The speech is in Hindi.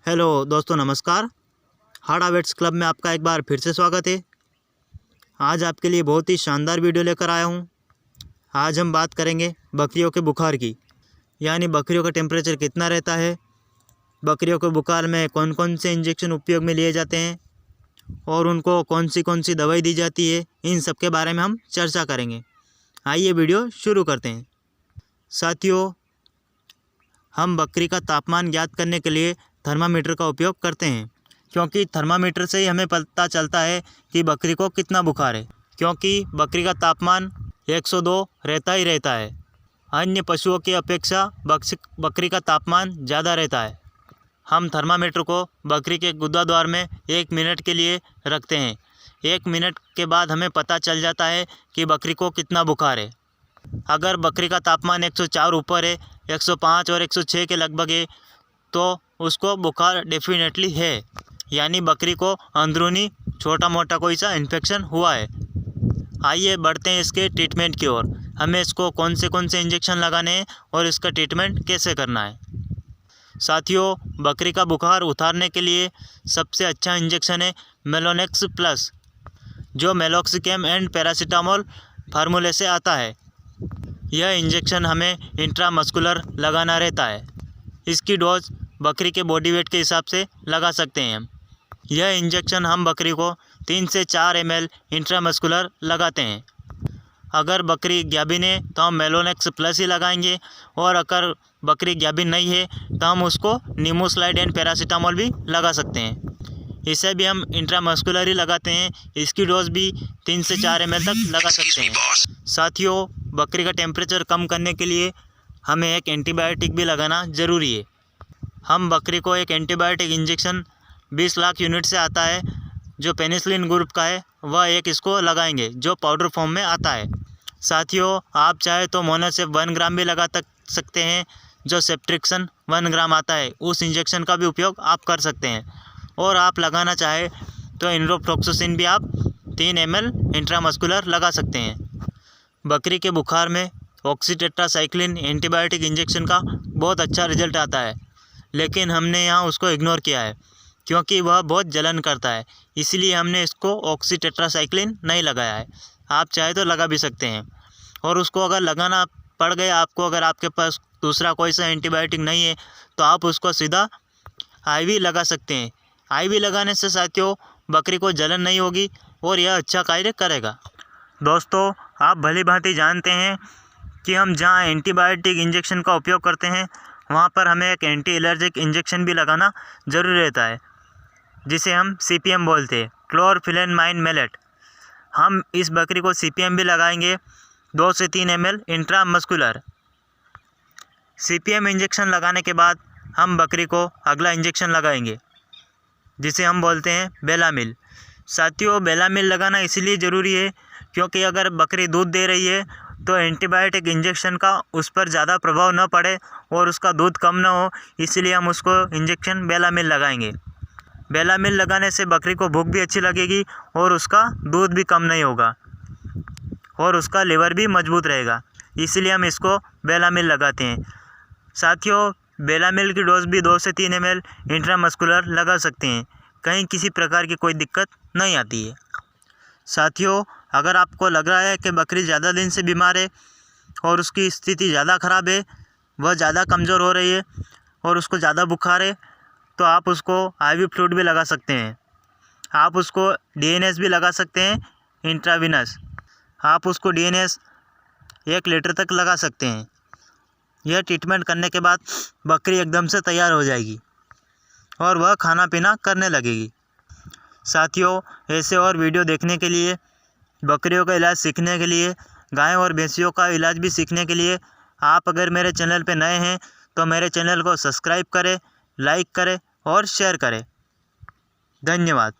हेलो दोस्तों, नमस्कार। हाड़ा वेट्स क्लब में आपका एक बार फिर से स्वागत है। आज आपके लिए बहुत ही शानदार वीडियो लेकर आया हूँ। आज हम बात करेंगे बकरियों के बुखार की, यानी बकरियों का टेम्परेचर कितना रहता है, बकरियों के बुखार में कौन कौन से इंजेक्शन उपयोग में लिए जाते हैं और उनको कौन सी दवाई दी जाती है। इन सब के बारे में हम चर्चा करेंगे। आइए वीडियो शुरू करते हैं। साथियों, हम बकरी का तापमान ज्ञात करने के लिए थर्मामीटर का उपयोग करते हैं, क्योंकि थर्मामीटर से ही हमें पता चलता है कि बकरी को कितना बुखार है। क्योंकि बकरी का तापमान 102 रहता ही रहता है। अन्य पशुओं की अपेक्षा बकरी का तापमान ज़्यादा रहता है। हम थर्मामीटर को बकरी के गुदाद्वार में 1 मिनट के लिए रखते हैं। 1 मिनट के बाद हमें पता चल जाता है कि बकरी को कितना बुखार है। अगर बकरी का तापमान 104 ऊपर है, 105 और 106 के लगभग है, तो उसको बुखार डेफिनेटली है, यानी बकरी को अंदरूनी छोटा मोटा कोई सा इन्फेक्शन हुआ है। आइए बढ़ते हैं इसके ट्रीटमेंट की ओर। हमें इसको कौन से इंजेक्शन लगाने हैं और इसका ट्रीटमेंट कैसे करना है। साथियों, बकरी का बुखार उतारने के लिए सबसे अच्छा इंजेक्शन है मेलोनेक्स प्लस, जो मेलोक्सिकैम एंड पैरासीटामोल फार्मूले से आता है। यह इंजेक्शन हमें इंट्रामस्कुलर लगाना रहता है। इसकी डोज बकरी के बॉडी वेट के हिसाब से लगा सकते हैं हम। यह इंजेक्शन हम बकरी को 3 से 4 ml इंट्रामस्कुलर लगाते हैं। अगर बकरी ग्याबिन है तो हम मेलोनेक्स प्लस ही लगाएंगे, और अगर बकरी ग्याबिन नहीं है तो हम उसको निमोस्लाइड एंड पैरासीटामोल भी लगा सकते हैं। इसे भी हम इंट्रामस्कुलर ही लगाते हैं। इसकी डोज भी 3 से 4 ml तक लगा सकते हैं। साथियों, बकरी का टेम्परेचर कम करने के लिए हमें एक एंटीबायोटिक भी लगाना ज़रूरी है। हम बकरी को एक एंटीबायोटिक इंजेक्शन 20 लाख यूनिट से आता है, जो पेनिसिलिन ग्रुप का है, वह एक इसको लगाएंगे, जो पाउडर फॉर्म में आता है। साथियों, आप चाहे तो मोनोसेप 1 ग्राम भी लगा सकते हैं, जो सेप्ट्रिक्सन 1 ग्राम आता है। उस इंजेक्शन का भी उपयोग आप कर सकते हैं। और आप लगाना चाहे तो इनरोफ्लॉक्सासिन भी आप 3 ml इंट्रामस्कुलर लगा सकते हैं। बकरी के बुखार में ऑक्सीटेट्रासाइक्लिन एंटीबायोटिक इंजेक्शन का बहुत अच्छा रिजल्ट आता है, लेकिन हमने यहाँ उसको इग्नोर किया है क्योंकि वह बहुत जलन करता है। इसलिए हमने इसको ऑक्सीटेट्रासाइक्लिन नहीं लगाया है। आप चाहे तो लगा भी सकते हैं। और उसको अगर लगाना पड़ गया आपको, अगर आपके पास दूसरा कोई सा एंटीबायोटिक नहीं है, तो आप उसको सीधा IV लगा सकते हैं। IV लगाने से साथियों बकरी को जलन नहीं होगी और यह अच्छा कार्य करेगा। दोस्तों, आप भली भांति जानते हैं कि हम जहाँ एंटीबायोटिक इंजेक्शन का उपयोग करते हैं, वहाँ पर हमें एक एंटी एलर्जिक इंजेक्शन भी लगाना ज़रूरी रहता है, जिसे हम CPM बोलते हैं, क्लोरफिलेनमाइन मैलेट। हम इस बकरी को CPM भी लगाएंगे 2 से 3 ml इंट्रामस्कुलर। CPM इंजेक्शन लगाने के बाद हम बकरी को अगला इंजेक्शन लगाएंगे, जिसे हम बोलते हैं बेलामिल। साथियों, बेलामिल लगाना इसलिए ज़रूरी है क्योंकि अगर बकरी दूध दे रही है तो एंटीबायोटिक इंजेक्शन का उस पर ज़्यादा प्रभाव न पड़े और उसका दूध कम ना हो, इसलिए हम उसको इंजेक्शन बेलामिल लगाएंगे। बेलामिल लगाने से बकरी को भूख भी अच्छी लगेगी और उसका दूध भी कम नहीं होगा और उसका लिवर भी मजबूत रहेगा, इसलिए हम इसको बेलामिल लगाते हैं। साथियों, बेलामिल की डोज भी 2 से 3 ml इंट्रामस्कुलर लगा सकते हैं। कहीं किसी प्रकार की कोई दिक्कत नहीं आती है। साथियों, अगर आपको लग रहा है कि बकरी ज़्यादा दिन से बीमार है और उसकी स्थिति ज़्यादा ख़राब है, वह ज़्यादा कमज़ोर हो रही है और उसको ज़्यादा बुखार है, तो आप उसको IV फ्लूइड भी लगा सकते हैं। आप उसको DNS भी लगा सकते हैं, इंट्राविनस। आप उसको DNS 1 लीटर तक लगा सकते हैं। यह ट्रीटमेंट करने के बाद बकरी एकदम से तैयार हो जाएगी और वह खाना पीना करने लगेगी। साथियों, ऐसे और वीडियो देखने के लिए, बकरियों का इलाज सीखने के लिए, गाय और भैंसियों का इलाज भी सीखने के लिए, आप अगर मेरे चैनल पे नए हैं तो मेरे चैनल को सब्सक्राइब करें, लाइक करें और शेयर करें। धन्यवाद।